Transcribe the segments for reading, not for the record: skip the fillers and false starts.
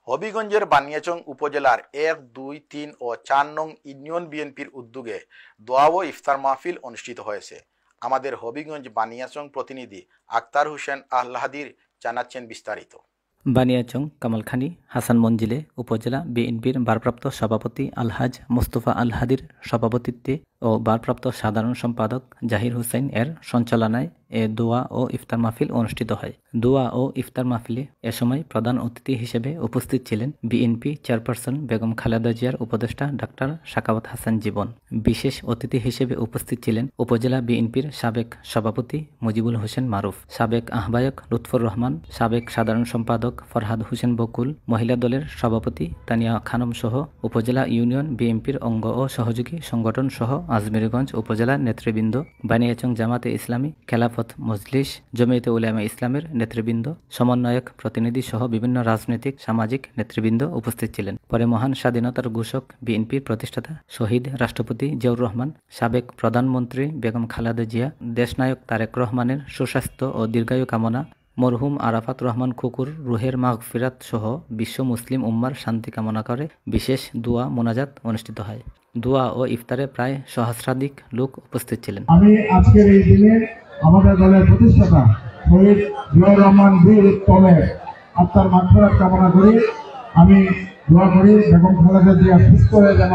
হবিগঞ্জের বানিয়াচং উপজেলার ১, ২, ৩ ও ৪ নং ইউনিয়ন বিএনপির উদ্যোগে দোয়া ও ইফতার মাহফিল অনুষ্ঠিত হয়েছে। আমাদের হবিগঞ্জ বানিয়াচং প্রতিনিধি আক্তার হোসেন আল্লাহাদির জানাচ্ছেন বিস্তারিত। বানিয়াচং কামালখানি হাসান মঞ্জিলে উপজেলা বিএনপির ভারপ্রাপ্ত সভাপতি আলহাজ মোস্তফা আল-হাদির সভাপতিত্বে ও ভারপ্রাপ্ত সাধারণ সম্পাদক জাহির হোসেন এর সঞ্চালনায় এ দোয়া ও ইফতার মাহফিল অনুষ্ঠিত হয়। দোয়া ও ইফতার মাহফিলে এ সময় প্রধান অতিথি হিসেবে উপস্থিত ছিলেন বিএনপি চেয়ারপারসন বেগম খালেদা জিয়ার উপদেষ্টা ডাক্তার সাখাওয়াত হাসান জীবন। বিশেষ অতিথি হিসেবে উপস্থিত ছিলেন উপজেলা বিএনপির সাবেক সভাপতি মুজিবুল হোসেন মারুফ, সাবেক আহ্বায়ক লুৎফর রহমান, সাবেক সাধারণ সম্পাদক ফরহাদ হোসেন বকুল, মহিলা দলের সভাপতি তানিয়া খানম সহ উপজেলা ইউনিয়ন বিএনপির অঙ্গ ও সহযোগী সংগঠন সহ আজমিরগঞ্জ উপজেলার নেতৃবৃন্দ, বানিয়াচং জামাতে ইসলামী, খেলাফত মজলিস, জমিয়তে উলামা ইসলামের নেতৃবৃন্দ, সমন্বয়ক প্রতিনিধি সহ বিভিন্ন রাজনৈতিক সামাজিক নেতৃবৃন্দ উপস্থিত ছিলেন। পরে মহান স্বাধীনতার ঘোষক বিএনপির প্রতিষ্ঠাতা শহীদ রাষ্ট্রপতি জিয়াউর রহমান, সাবেক প্রধানমন্ত্রী বেগম খালেদা জিয়া, দেশনায়ক তারেক রহমানের সুস্বাস্থ্য ও দীর্ঘায়ু কামনা, মরহুম আরাফাত রহমান কুকুর রুহের মাগফিরাত সহ বিশ্ব মুসলিম উম্মার শান্তি কামনা করে বিশেষ দোয়া মোনাজাত অনুষ্ঠিত হয়। দোয়া ও ইফতারে প্রায় সহস্রাধিক লোক উপস্থিত ছিলেন। আমি আজকের এই দিনে আমাদের দলের প্রতিষ্ঠাতা শহীদ জিয়াউর রহমান বীর উত্তমের আত্মার মাগফিরাত কামনা করি। আমি দোয়া করি বেগম খালেদা জিয়া সুস্থ হয়ে যেন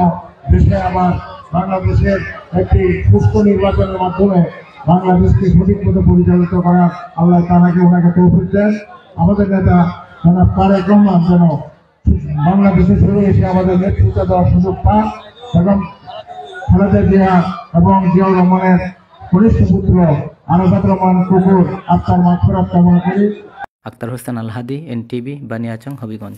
দেশে আবার বাংলাদেশের একটি সুস্থ নির্বাচনের মাধ্যমে বাংলাদেশকে সঠিক মতো পরিচালিত করার আল্লাহ তাআলাকে ওনাকে তৌফিক দেন। আমাদের নেতা জনাব তারেক রহমান যেন বাংলাদেশে ফিরে এসে আমাদের নেতৃত্ব দেওয়ার সুযোগ পান। বেগম খালেদা জিয়া এবং জিয়াউর রহমানের কনিষ্ঠ পুত্র আরাফাত রহমান কুকুর আত্মার মাগফিরাত কামনা করি। আক্তার হোসেন আল-হাদি, NTV, বানিয়াচং, হবিগঞ্জ।